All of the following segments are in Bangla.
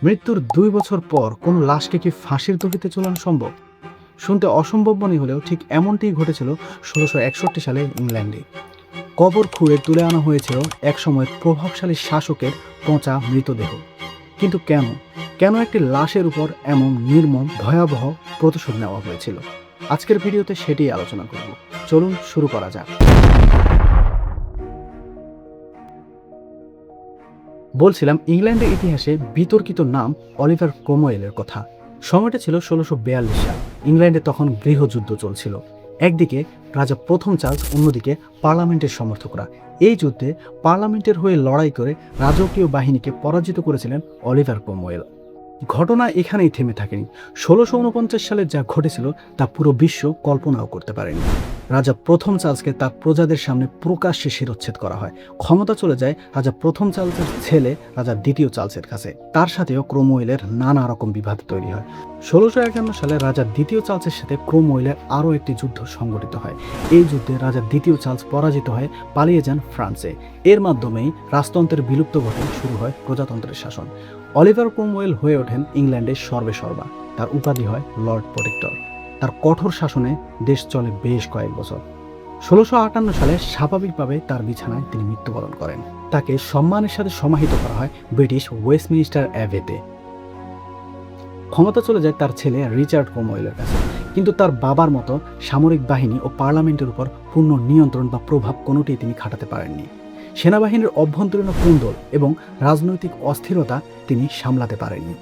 মৃত্যুর 2 বছর পর কোনো লাশকে কি ফাঁসির দড়িতে ঝোলানো সম্ভব? শুনতে অসম্ভব মনে হলেও ঠিক এমনটিই ঘটেছিল 1661 সালে ইংল্যান্ডে। কবর খুঁড়ে তুলে আনা হয়েছিল একসময় প্রভাবশালী শাসকের পচা মৃতদেহ। কিন্তু কেন একটি লাশের উপর এমন নির্মম ভয়াবহ প্রতিশোধ নেওয়া হয়েছিল? আজকের ভিডিওতে সেটিই আলোচনা করব। চলুন শুরু করা যাক। বলছিলাম ইংল্যান্ডের ইতিহাসে বিতর্কিত নাম অলিভার ক্রomwellের কথা। সময়টা ছিল 1642 সাল। ইংল্যান্ডে তখন গৃহযুদ্ধ চলছিল। একদিকে রাজা প্রথম চার্লস, অন্যদিকে পার্লামেন্টের সমর্থকরা। এই যুদ্ধে পার্লামেন্টের হয়ে লড়াই করে রাজকীয় বাহিনীকে পরাজিত করেছিলেন অলিভার ক্রomwell। ঘটনা এখানেই থেমে থাকেনি। 1649 সালে যা ঘটেছিল তা পুরো বিশ্ব কল্পনাও করতে পারেনি। রাজা প্রথম চার্লসকে তার প্রজাদের সামনে প্রকাশ্যে শিরচ্ছেদ করা হয়। ক্ষমতা চলে যায় রাজা প্রথম চার্লসের ছেলে রাজা দ্বিতীয় চার্লসের কাছে। তার সাথেও ক্রomwellের নানা রকম বিবাদ তৈরি হয়। 1651 সালে রাজা দ্বিতীয় চার্লসের সাথে ক্রomwellের আরও একটি যুদ্ধ সংঘটিত হয়। এই যুদ্ধে রাজা দ্বিতীয় চার্লস পরাজিত হয়ে পালিয়ে যান ফ্রান্সে। এর মাধ্যমেই রাজতন্ত্রের বিলুপ্ত ঘটে শুরু হয় প্রজাতন্ত্রের শাসন। অলিভার ক্রomwell হয়ে ওঠেন ইংল্যান্ডের সর্বেসর্বা। তার উপাধি হয় লর্ড প্রোটেক্টর। তার কঠোর শাসনে দেশ চলে বেশ কয়েক বছর। 1658 সালে স্বাভাবিকভাবে তার বিছানায় তিনি মৃত্যুবরণ করেন। তাকে সম্মানের সাথে সমাহিত করা হয় ব্রিটিশ ওয়েস্টমিনিস্টার অ্যাবেতে। ক্ষমতা চলে যায় তার ছেলে রিচার্ড ক্রomwellের কাছে। কিন্তু তার বাবার মতো সামরিক বাহিনী ও পার্লামেন্টের উপর পূর্ণ নিয়ন্ত্রণ বা প্রভাব কোনোটিই তিনি খাটাতে পারেননি। সেনাবাহিনীর অভ্যন্তরীণ কুন্দল এবং রাজনৈতিক অস্থিরতা তিনি সামলাতে পারেননি।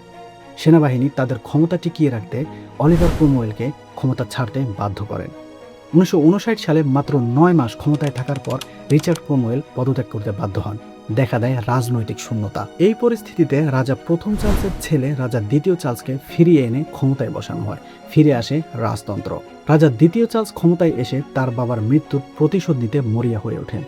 সেনাবাহিনী তাদের ক্ষমতা টিকিয়ে রাখতে অলিভার ক্রomwellকে ক্ষমতা ছাড়তে বাধ্য করেন। 1959 সালে মাত্র 9 মাস ক্ষমতায় থাকার পর রিচার্ড ক্রomwell পদত্যাগ করতে বাধ্য হন। দেখা দেয় রাজনৈতিক শূন্যতা। এই পরিস্থিতিতে রাজা প্রথম চার্লসের ছেলে রাজা দ্বিতীয় চার্লসকে ফিরিয়ে এনে ক্ষমতায় বসানো হয়। ফিরে আসে রাজতন্ত্র। রাজা দ্বিতীয় চার্লস ক্ষমতায় এসে তার বাবার মৃত্যুর প্রতিশোধ নিতে মরিয়া হয়ে ওঠেন।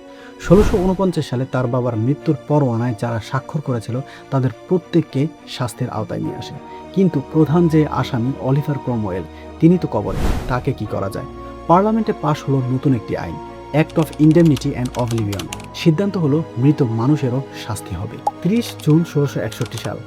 1649 সালে তার বাবার মৃত্যুর পরোয়ানায় যারা স্বাক্ষর করেছিল তাদের প্রত্যেককে শাস্তির আওতায় নিয়ে আসে। কিন্তু প্রধান যে আসামি অলিভার ক্রomwell, তিনি তো কবরে। তাকে কি করা যায়? পার্লামেন্টে পাশ হলো নতুন একটি আইন, act of indemnity and oblivion. সিদ্ধান্ত হলো মৃত মানুষেরও শাস্তি হবে। 30 জুন 1661 সাল,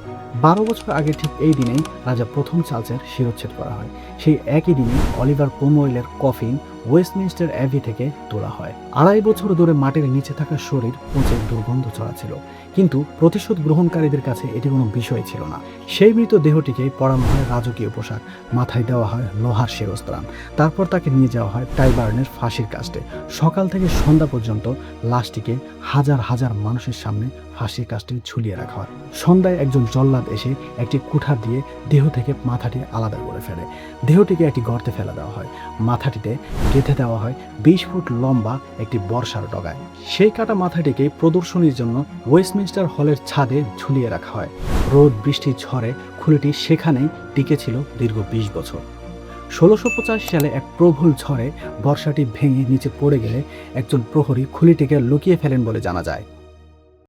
12 বছর আগে ঠিক এই দিনেই রাজা প্রথম চার্লসের শিরচ্ছেদ করা হয়। সেই একই দিনে অলিভার ক্রomwellের কফিন ওয়েস্টমিনিস্টার অ্যাবি থেকে তোলা হয়। 2.5 বছর ধরে মাটির নিচে থাকা শরীর পচে দুর্গন্ধ ছড়াচ্ছিল। কিন্তু প্রতিশোধ গ্রহণকারীদের কাছে এটি কোনো বিষয় ছিল না। সেই মৃত দেহটিকে পরানো হয় রাজকীয় পোশাক, মাথায় দেওয়া হয় লোহার শিরস্ত্রাণ। তারপর তাকে নিয়ে যাওয়া হয় টাইবার্নের ফাঁসির কাস্টে। সকাল থেকে সন্ধ্যা পর্যন্ত লাশটিকে হাজার হাজার মানুষের সামনে ফাঁসির কাস্টে ঝুলিয়ে রাখা হয়। সন্ধ্যায় একজন জল্লাদ এসে একটি কুঠার দিয়ে দেহ থেকে মাথাটি আলাদা করে ফেলে। দেহটিকে একটি গর্তে ফেলে দেওয়া হয়। মাথাটিতে গেঁথে দেওয়া হয় 20 ফুট লম্বা একটি বর্ষার ডগায়। সেই কাটা মাথাটিকে প্রদর্শনীর জন্য ওয়েস্টমিনিস্টার হলের ছাদে ঝুলিয়ে রাখা হয়। রোদ বৃষ্টি ঝড়ে খুলিটি সেখানেই টিকেছিল দীর্ঘ 20 বছর। 1685 সালে এক প্রবল ঝড়ে বর্ষাটি ভেঙে নিচে পড়ে গেলে একজন প্রহরী খুলিটিকে লুকিয়ে ফেলেন বলে জানা যায়।